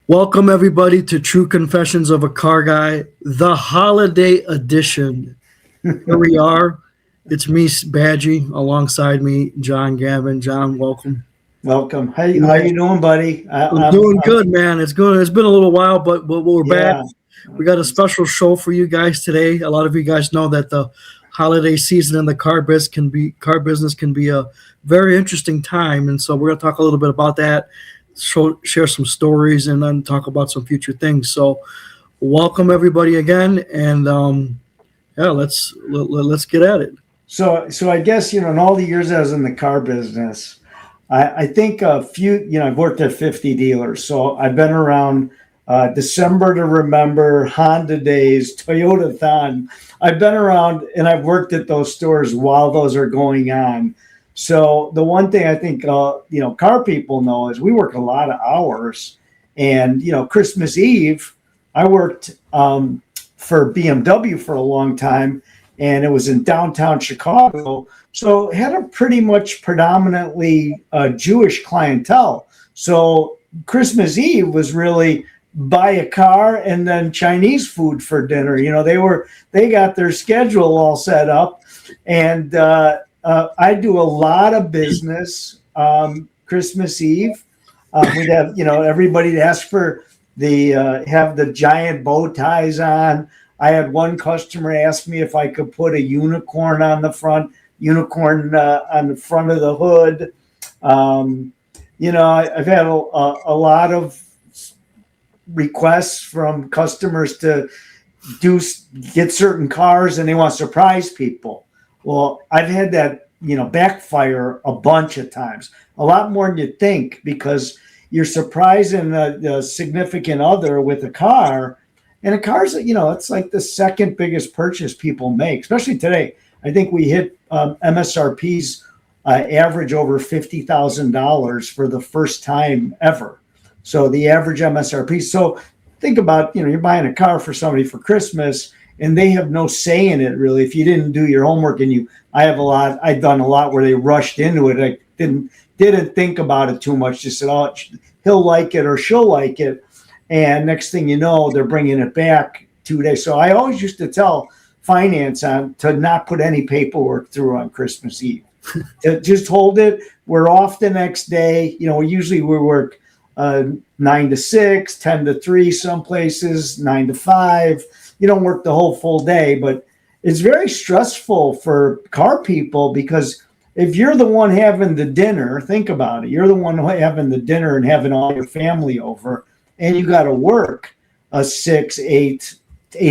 Welcome everybody to True Confessions of a Car Guy, the holiday edition. Here we are. It's me, Bagi, alongside me, John, Gavin. John, welcome. Welcome. How you doing, buddy? I'm doing good, man. It's good. It's been a little while, but we're back. Yeah. We got a special show for you guys today. A lot of you guys know that the holiday season in the car business can be a very interesting time, and so we're going to talk a little bit about that. Share some stories and then talk about some future things. So, welcome everybody again, and let's get at it. So I guess in all the years I was in the car business, I think a few. I've worked at 50 dealers, so I've been around December to Remember, Honda Days, Toyota Thon. I've been around and I've worked at those stores while those are going on. So the one thing I think, car people know is we work a lot of hours, and, Christmas Eve, I worked for BMW for a long time, and it was in downtown Chicago. So it had a pretty much predominantly Jewish clientele. So Christmas Eve was really buy a car and then Chinese food for dinner. They got their schedule all set up, and I do a lot of business Christmas Eve. We'd have, everybody ask for have the giant bow ties on. I had one customer ask me if I could put a unicorn on the front of the hood. I've had a lot of requests from customers to get certain cars, and they want to surprise people. Well, I've had that, backfire a bunch of times, a lot more than you think, because you're surprising the significant other with a car, and a car's, it's like the second biggest purchase people make, especially today. I think we hit MSRP's average over $50,000 for the first time ever. So the average MSRP. So think about, you're buying a car for somebody for Christmas, and they have no say in it, really. If you didn't do your homework, and I've done a lot where they rushed into it. I didn't think about it too much. Just said, oh, he'll like it or she'll like it. And next thing you know, they're bringing it back 2 days. So I always used to tell finance to not put any paperwork through on Christmas Eve. To just hold it. We're off the next day. Usually we work 9 to 6, 10 to 3, some places 9 to 5. You don't work the whole full day, but it's very stressful for car people, because if you're the one having the dinner, think about it. You're the one having the dinner and having all your family over, and you got to work a 8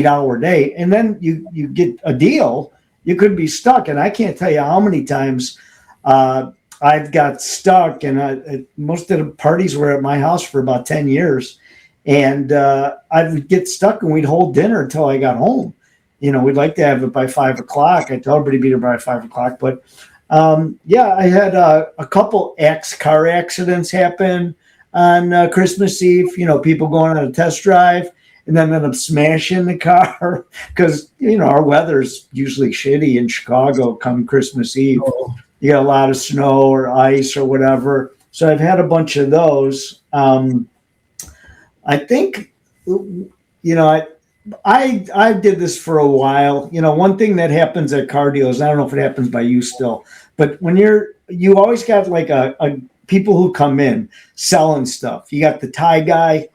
hour day, and then you get a deal. You could be stuck, and I can't tell you how many times I've got stuck, and most of the parties were at my house for about 10 years. And I would get stuck, and we'd hold dinner until I got home. We'd like to have it by 5 o'clock. I tell everybody to be there by 5 o'clock. But I had a couple car accidents happen on Christmas Eve. People going on a test drive and then end up smashing the car because, our weather's usually shitty in Chicago come Christmas Eve. Oh. You got a lot of snow or ice or whatever. So I've had a bunch of those. I think, I did this for a while. One thing that happens at car deals, I don't know if it happens by you still, but when you always got like a people who come in selling stuff. You got the tie guy,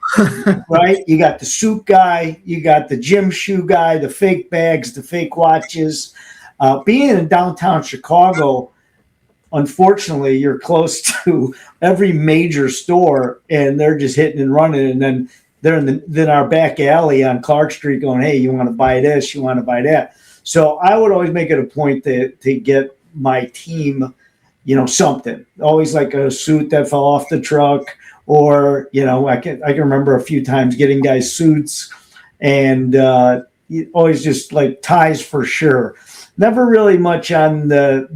right? You got the suit guy. You got the gym shoe guy, the fake bags, the fake watches. Being in downtown Chicago, unfortunately, you're close to every major store, and they're just hitting and running. And then they're in our back alley on Clark Street going, hey, you want to buy this? You want to buy that? So I would always make it a point to get my team, something. Always like a suit that fell off the truck, or, I can remember a few times getting guys suits, and always just like ties for sure. Never really much on the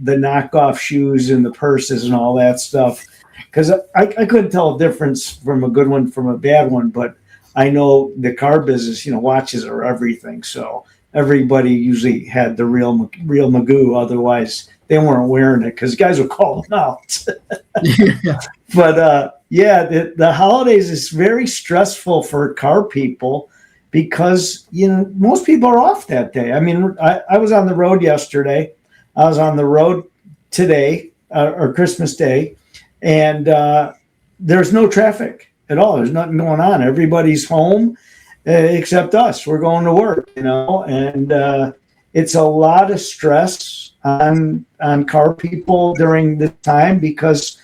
knockoff shoes and the purses and all that stuff, because I couldn't tell a difference from a good one from a bad one. But I know the car business, watches are everything. So everybody usually had the real Magoo. Otherwise, they weren't wearing it because guys would call them out. Yeah. But Yeah, the holidays is very stressful for car people because, most people are off that day. I mean, I was on the road yesterday. I was on the road today, or Christmas Day, and there's no traffic at all. There's nothing going on. Everybody's home except us. We're going to work, and it's a lot of stress on car people during the time because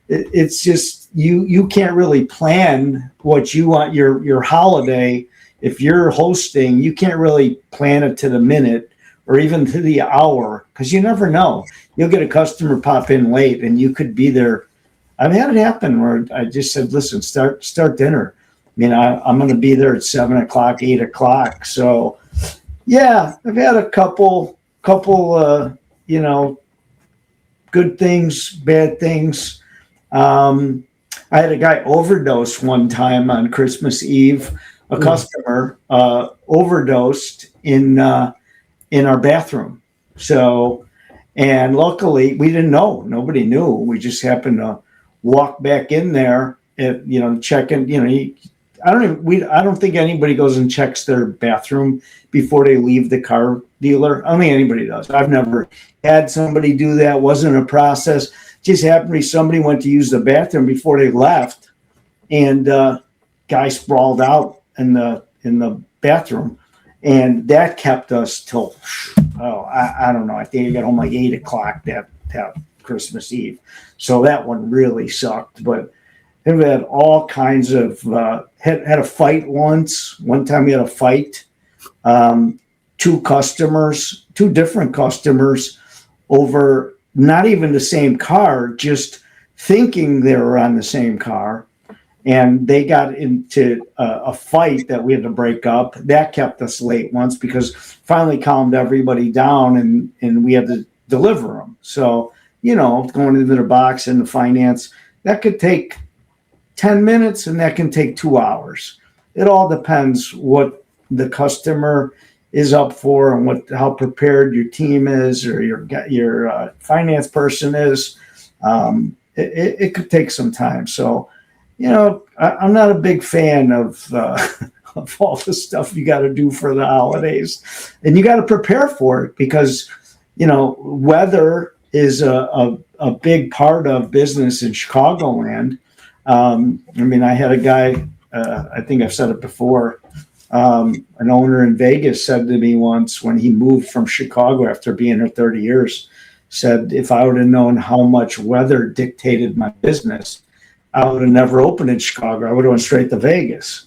it's just you can't really plan what you want your holiday. If you're hosting, you can't really plan it to the minute or even to the hour because you never know. You'll get a customer pop in late and you could be there. I've had it happen where I just said, listen, start dinner. I mean, I'm going to be there at 7 o'clock, 8 o'clock. So yeah, I've had a couple, good things, bad things. I had a guy overdose one time on Christmas Eve. A customer overdosed in our bathroom. So, and luckily we didn't know. Nobody knew. We just happened to walk back in there and, check in. I don't think anybody goes and checks their bathroom before they leave the car dealer. I don't think anybody does. I've never had somebody do that. Wasn't a process. Just happened to be somebody went to use the bathroom before they left, and guy sprawled out in the bathroom, and that kept us till I don't know. I think I got home like 8 o'clock that Christmas Eve. So that one really sucked. But we've had all kinds of had a fight once. One time we had a fight. Two different customers over not even the same car, just thinking they were on the same car. And they got into a fight that we had to break up. That kept us late once because finally calmed everybody down and we had to deliver them. So, going into the box and the finance, that could take 10 minutes and that can take 2 hours. It all depends what the customer is up for and how prepared your team is or your finance person is. It could take some time. So, I'm not a big fan of all the stuff you got to do for the holidays, and you got to prepare for it because, weather is a big part of business in Chicagoland. I had a guy, I think I've said it before, an owner in Vegas said to me once when he moved from Chicago after being here 30 years, said, if I would have known how much weather dictated my business, I would have never opened in Chicago. I would have went straight to Vegas.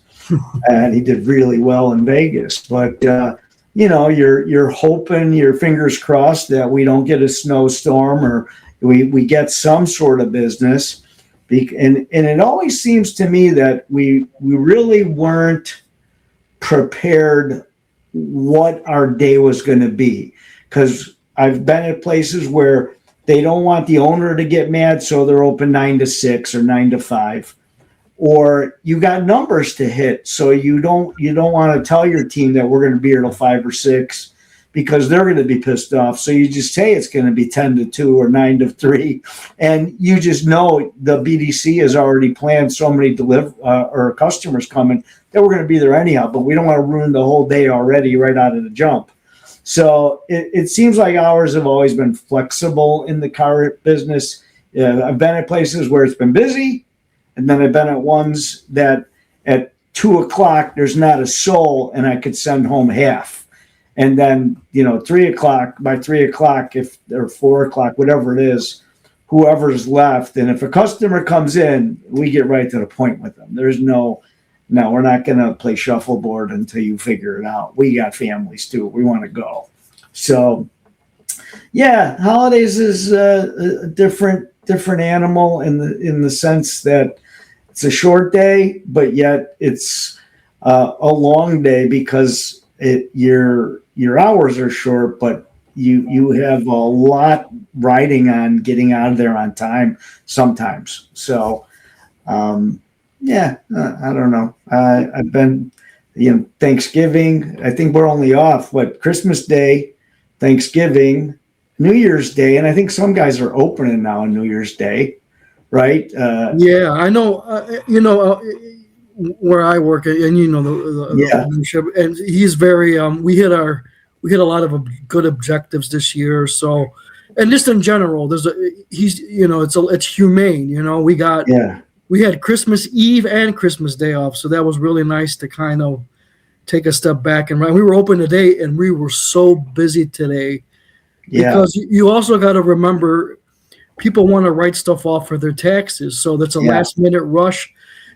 And he did really well in Vegas. But, you're hoping, your fingers crossed that we don't get a snowstorm or we get some sort of business. And it always seems to me that we really weren't prepared what our day was going to be. Because I've been at places where they don't want the owner to get mad, so they're open 9 to 6 or 9 to 5. Or you got numbers to hit, so you don't want to tell your team that we're going to be here till 5 or 6 because they're going to be pissed off. So you just say it's going to be 10 to 2 or 9 to 3, and you just know the BDC has already planned so many or customers coming that we're going to be there anyhow. But we don't want to ruin the whole day already right out of the jump. So it seems like ours have always been flexible in the car business. I've been at places where it's been busy, and then I've been at ones that at 2 o'clock there's not a soul, and I could send home half. And then 3 o'clock, by 3 o'clock, or 4 o'clock, whatever it is, whoever's left, and if a customer comes in, we get right to the point with them. There's no, we're not going to play shuffleboard until you figure it out. We got families too. We want to go. So, yeah, holidays is a different animal in the sense that it's a short day, but yet it's a long day because your hours are short, but you have a lot riding on getting out of there on time sometimes. So, I don't know. I've been, Thanksgiving. I think we're only off Christmas Day, Thanksgiving, New Year's Day, and I think some guys are opening now on New Year's Day, right? Yeah, I know. Where I work, and the leadership, and he's very. We hit a lot of good objectives this year. So, and just in general, it's humane. We had Christmas Eve and Christmas Day off, so that was really nice to kind of take a step back. And we were open today, and we were so busy today because you also got to remember people want to write stuff off for their taxes, so that's a last minute rush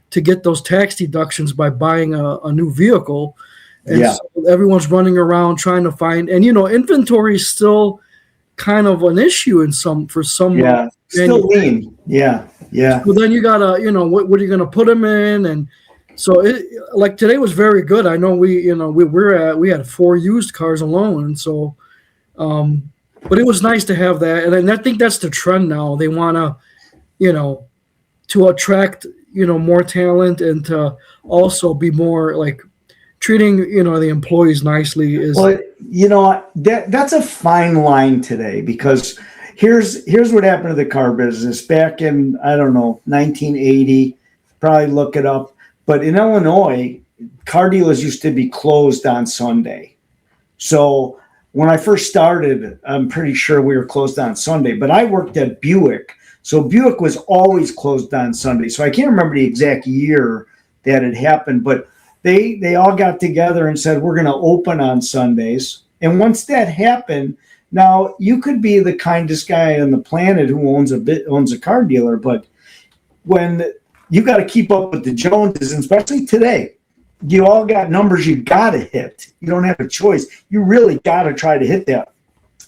to get those tax deductions by buying a new vehicle. And so everyone's running around trying to find, and inventory is still kind of an issue for some. Still lean. Yeah. Well, then you gotta, what are you gonna put them in, and so like today was very good. I know we had 4 used cars alone, and so, but it was nice to have that, and I think that's the trend now. They wanna, to attract more talent and to also be more like treating the employees nicely is. Well, that's a fine line today, because here's what happened to the car business back in 1980. Probably look it up, but in Illinois, car dealers used to be closed on Sunday. So when I first started, I'm pretty sure we were closed on Sunday, but I worked at Buick. So Buick was always closed on Sunday. So I can't remember the exact year that it happened, but they all got together and said, we're going to open on Sundays. And once that happened, now you could be the kindest guy on the planet who owns a car dealer, but when you got to keep up with the Joneses, and especially today, you all got numbers you got to hit. You don't have a choice. You really got to try to hit that.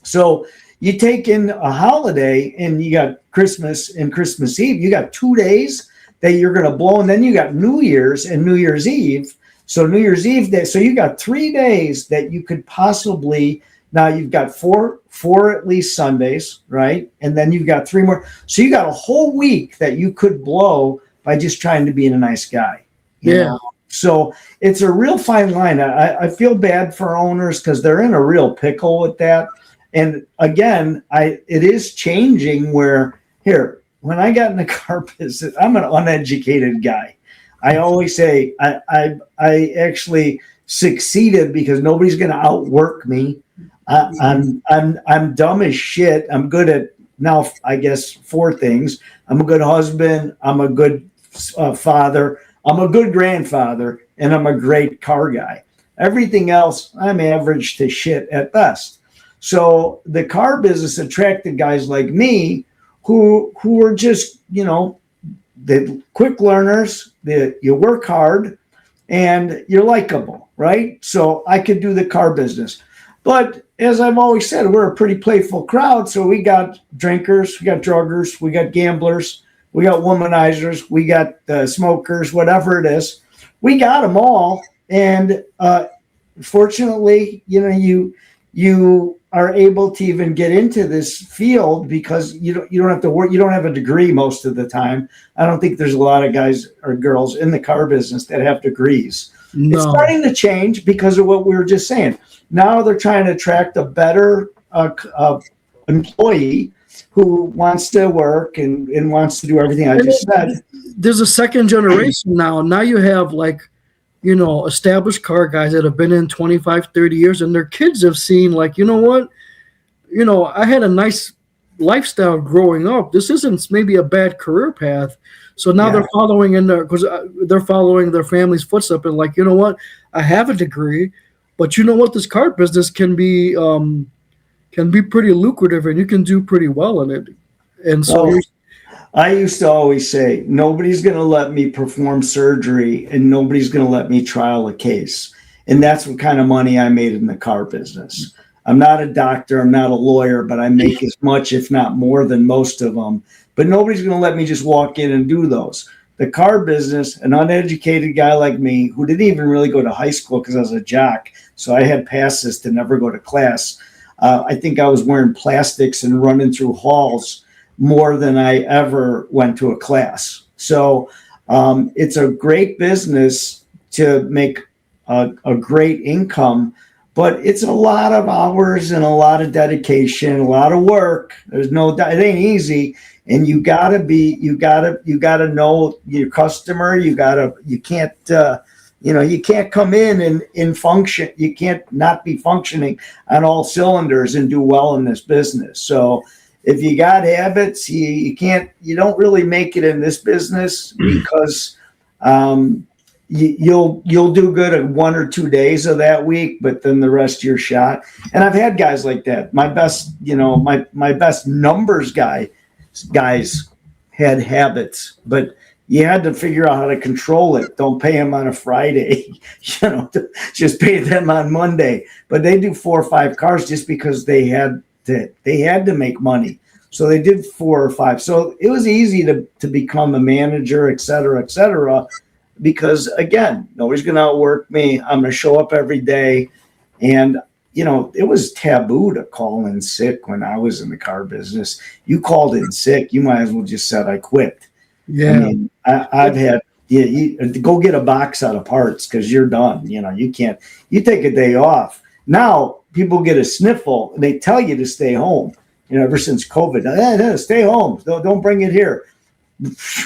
So you take in a holiday, and you got Christmas and Christmas Eve. You got 2 days that you're going to blow, and then you got New Year's and New Year's Eve. So New Year's Eve day. So you got 3 days that you could possibly. Now you've got four at least Sundays, right? And then you've got 3 more. So you got a whole week that you could blow by just trying to be a nice guy. You know? So it's a real fine line. I feel bad for owners because they're in a real pickle with that. And again, it is changing where when I got in the car business, I'm an uneducated guy. I always say I actually succeeded because nobody's going to outwork me. I'm dumb as shit. I'm good at now, I guess, 4 things. I'm a good husband. I'm a good father. I'm a good grandfather, and I'm a great car guy. Everything else, I'm average to shit at best. So the car business attracted guys like me who were just, the quick learners, you work hard, and you're likable, right? So I could do the car business. But as I've always said, we're a pretty playful crowd. So we got drinkers, we got druggers, we got gamblers, we got womanizers, we got smokers, whatever it is. We got them all. And fortunately, you are able to even get into this field because you don't have to work. You don't have a degree most of the time. I don't think there's a lot of guys or girls in the car business that have degrees. No. It's starting to change because of what we were just saying. Now they're trying to attract a better employee who wants to work and wants to do everything I just said. There's a second generation now. Now you have established car guys that have been in 25, 30 years, and their kids have seen I had a nice lifestyle growing up. This isn't maybe a bad career path. So now they're following they're following their family's footsteps and I have a degree, but this car business can be pretty lucrative and you can do pretty well in it. And so I used to always say, nobody's going to let me perform surgery and nobody's going to let me trial a case. And that's what kind of money I made in the car business. I'm not a doctor, I'm not a lawyer, but I make as much, if not more than most of them. But nobody's going to let me just walk in and do those. The car business, an uneducated guy like me who didn't even really go to high school because I was a jock, so I had passes to never go to class. I think I was wearing plastics and running through halls more than I ever went to a class. So it's a great business to make a great income, but it's a lot of hours and a lot of dedication, a lot of work. There's no, it ain't easy. And you gotta know your customer. You can't come in and function. You can't not be functioning on all cylinders and do well in this business. So if you got habits, you don't really make it in this business because, you'll do good at 1 or 2 days of that week, but then the rest you're shot. And I've had guys like that. My best, my best numbers guys had habits, but you had to figure out how to control it. Don't pay them on a Friday, just pay them on Monday. But they do 4 or 5 cars just because they had to make money. So they did 4 or 5. So it was easy to become a manager, et cetera, because again, nobody's going to outwork me. I'm going to show up every day. And, it was taboo to call in sick when I was in the car business. You called in sick, you might as well just said I quit. Yeah. I mean, I've had, you go get a box out of parts because you're done. You can't, you take a day off. Now people get a sniffle and they tell you to stay home. Ever since COVID, stay home. Don't bring it here.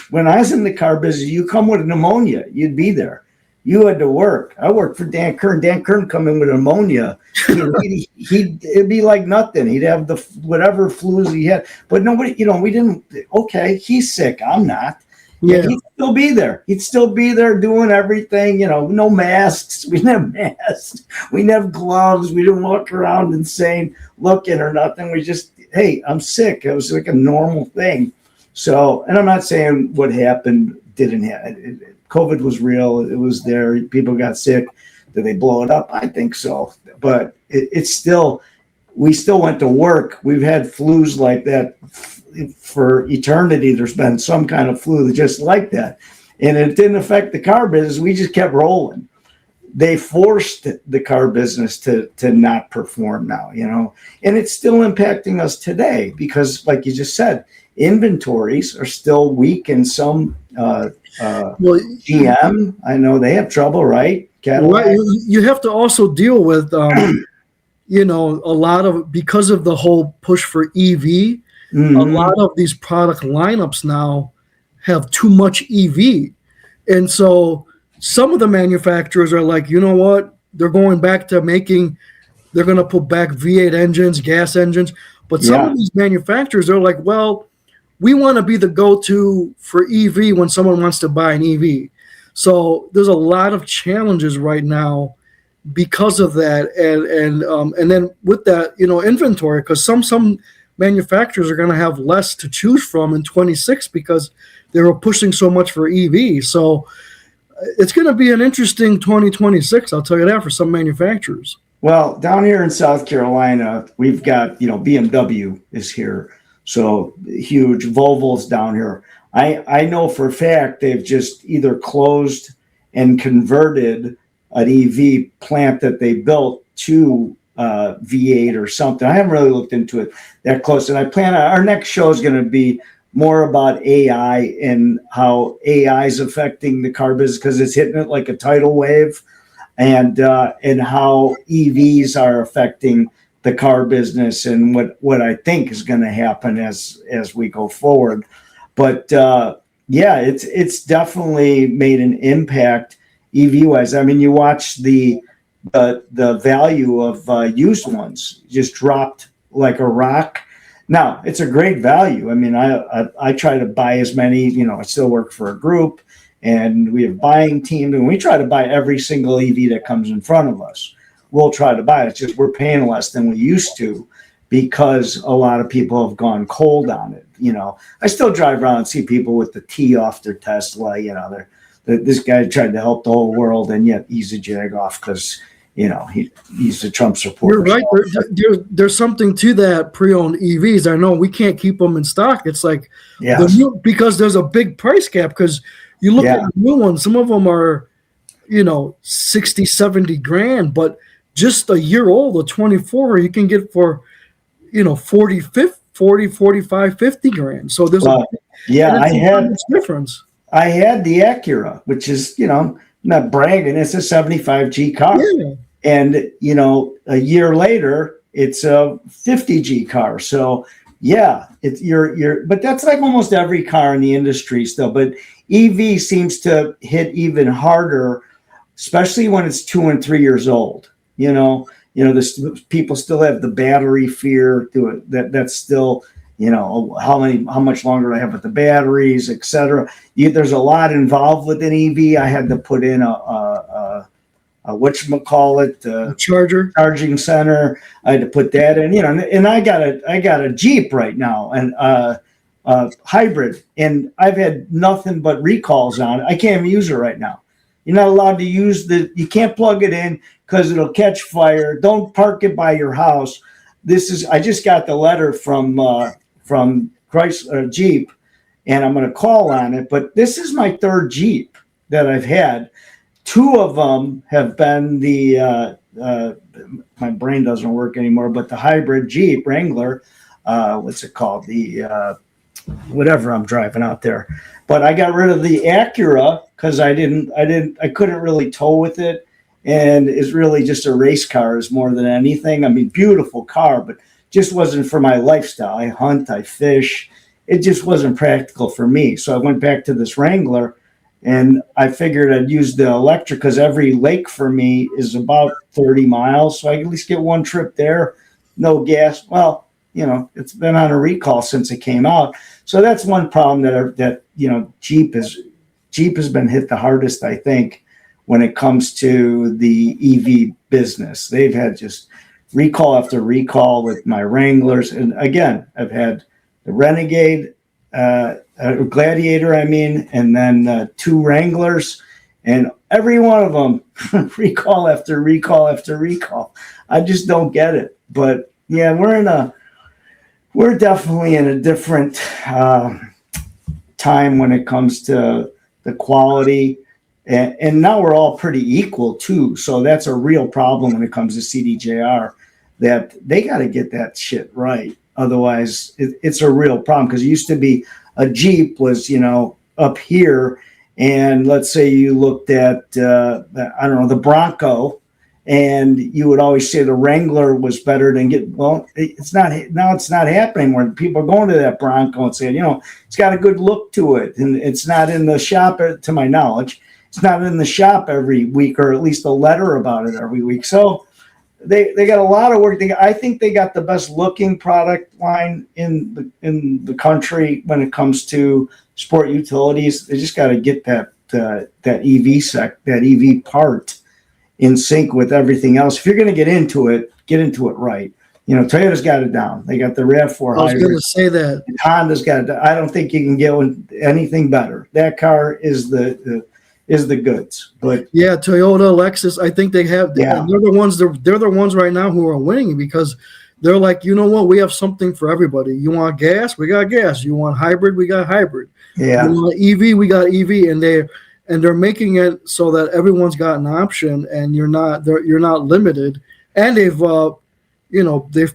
When I was in the car business, you come with pneumonia, you'd be there. You had to work. I worked for Dan Kern. Dan Kern come in with pneumonia. It'd be like nothing. He'd have the whatever flus he had. But nobody, we didn't, okay, he's sick. I'm not. Yeah. He'd still be there. He'd still be there doing everything, no masks. We didn't have masks. We didn't have gloves. We didn't walk around insane looking or nothing. We just, hey, I'm sick. It was like a normal thing. So, and I'm not saying what happened didn't happen. COVID was real. It was there. People got sick. Did they blow it up? I think so. But it's still, we still went to work. We've had flus like that for eternity. There's been some kind of flu just like that. And it didn't affect the car business. We just kept rolling. They forced the car business to not perform now, and it's still impacting us today because, like you just said, inventories are still weak in some GM. I know they have trouble, right? Cadillac. You have to also deal with, a lot of, because of the whole push for EV, a lot of these product lineups now have too much EV. And so some of the manufacturers are like, you know what? They're going back to they're going to put back V8 engines, gas engines. But some of these manufacturers are like, well, we want to be the go-to for EV when someone wants to buy an EV. So there's a lot of challenges right now because of that. And then with that, inventory, because some manufacturers are going to have less to choose from in 26 because they were pushing so much for EV. So it's going to be an interesting 2026, I'll tell you that, for some manufacturers. Well, down here in South Carolina, we've got, BMW is here. So huge. Volvo's down here. I know for a fact they've just either closed and converted an EV plant that they built to V8 or something. I haven't really looked into it that close. And I plan our next show is going to be more about AI and how AI is affecting the car business because it's hitting it like a tidal wave, and how EVs are affecting the car business and what I think is going to happen as we go forward. But it's definitely made an impact EV wise. I mean, you watch the value of used ones just dropped like a rock. Now it's a great value. I mean, I try to buy as many, I still work for a group and we have buying team and we try to buy every single EV that comes in front of us. We'll try to buy it. It's just we're paying less than we used to because a lot of people have gone cold on it. I still drive around and see people with the T off their Tesla. This guy tried to help the whole world, and yet he's a jag off because he's a Trump supporter. You're right. There's something to that pre-owned EVs. I know we can't keep them in stock. It's like because there's a big price gap. Because you look at the new ones, some of them are 60, 70 grand, but just a year old, a 24, you can get for 40, 45, 50 grand. So there's a difference. I had the Acura, which is, not bragging, it's a 75G car. Yeah. And, you know, a year later, it's a 50G car. So yeah, it's but that's like almost every car in the industry still. But EV seems to hit even harder, especially when it's 2 and 3 years old. This people still have the battery fear to it. That's still, how much longer do I have with the batteries, etc. There's a lot involved with an EV. I had to put in a charging center. I had to put that in, and I got a Jeep right now, and hybrid, and I've had nothing but recalls on it. I can't even use it right now. You're not allowed to use you can't plug it in because it'll catch fire. Don't park it by your house. I just got the letter from Chrysler Jeep, and I'm going to call on it, but this is my third Jeep that I've had. 2 of them have been my brain doesn't work anymore, but the hybrid Jeep Wrangler, what's it called? The whatever I'm driving out there. But I got rid of the Acura because I couldn't really tow with it. And it's really just a race car is more than anything. I mean, beautiful car, but just wasn't for my lifestyle. I hunt, I fish. It just wasn't practical for me. So I went back to this Wrangler, and I figured I'd use the electric because every lake for me is about 30 miles. So I can at least get one trip there. No gas. Well, it's been on a recall since it came out. So that's one problem that Jeep has been hit the hardest, I think, when it comes to the EV business. They've had just recall after recall with my Wranglers. And again, I've had the Renegade, Gladiator, and then 2 Wranglers, and every one of them recall after recall after recall. I just don't get it. But yeah, we're definitely in a different time when it comes to the quality. And now we're all pretty equal too. So that's a real problem when it comes to CDJR, that they got to get that shit right. Otherwise it's a real problem, because it used to be a Jeep was, up here. And let's say you looked at, the Bronco, and you would always say the Wrangler was better than it's not happening, where people are going to that Bronco and saying, it's got a good look to it. And it's not in the shop, to my knowledge, it's not in the shop every week, or at least a letter about it every week. So they got a lot of work. I think they got the best looking product line in the country when it comes to sport utilities. They just got to get that EV part in sync with everything else. If you're going to get into it right. Toyota's got it down. They got the RAV4 I was going to say that. Honda's got it. I don't think you can get anything better. That car is the goods. But yeah, Toyota, Lexus, I think they have. Yeah. They're the ones right now who are winning, because they're like, you know what? We have something for everybody. You want gas? We got gas. You want hybrid? We got hybrid. Yeah. You want EV? We got EV. And they're making it so that everyone's got an option, and you're not limited. And they've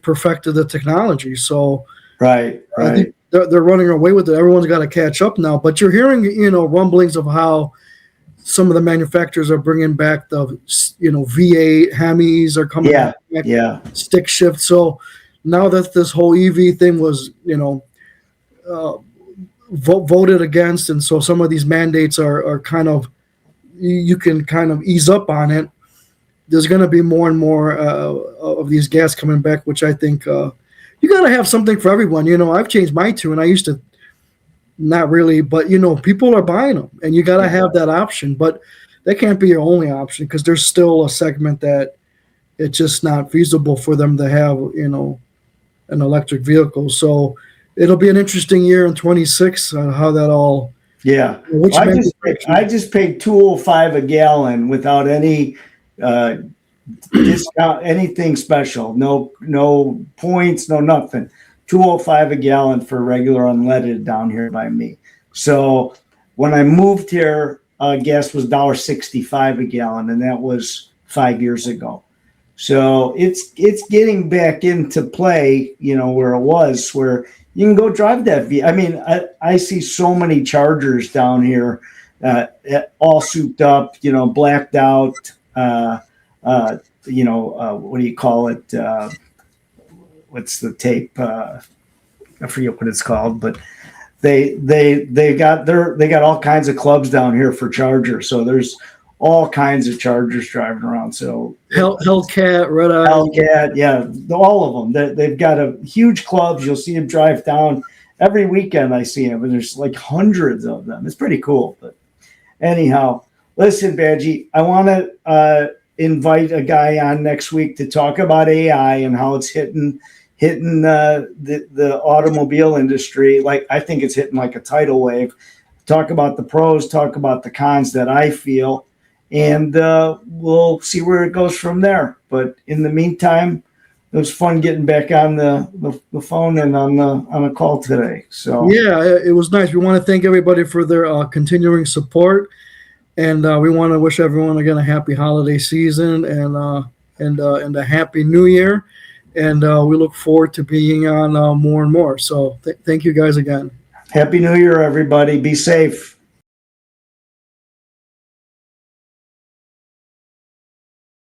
perfected the technology. So right. I think they're running away with it. Everyone's got to catch up now. But you're hearing rumblings of how some of the manufacturers are bringing back the V8 Hemis are coming back. Yeah. Stick shift. So now that this whole EV thing was voted against, and so some of these mandates are kind of, you can kind of ease up on it. There's going to be more and more of these gas coming back, which I think you got to have something for everyone. I've changed my tune. I used to not really, but people are buying them, and you got to have that option. But that can't be your only option, because there's still a segment that it's just not feasible for them to have an electric vehicle. So it'll be an interesting year in 26 on how that all. Yeah, I just paid $2.05 a gallon without any discount, anything special. No points, no nothing. $2.05 a gallon for regular unleaded down here by me. So when I moved here, gas was $1.65 a gallon, and that was 5 years ago. So it's getting back into play, where it was, where you can go drive that. I mean, I see so many Chargers down here, all souped up, blacked out, what do you call it? What's the tape? I forget what it's called, but they got all kinds of clubs down here for chargers. So there's all kinds of chargers driving around. So Hellcat, Red Eye. Hellcat, yeah, all of them. They've got a huge clubs. You'll see them drive down every weekend. I see them, and there's like hundreds of them. It's pretty cool. But anyhow, listen, Bagi, I want to invite a guy on next week to talk about AI and how it's hitting the automobile industry. Like, I think it's hitting like a tidal wave. Talk about the pros, talk about the cons that I feel, and we'll see where it goes from there. But in the meantime, it was fun getting back on the phone and on a call today. So yeah, it was nice. We want to thank everybody for their continuing support, and we want to wish everyone again a happy holiday season and a happy New Year. And we look forward to being on more and more. So thank you guys again. Happy New Year, everybody. Be safe.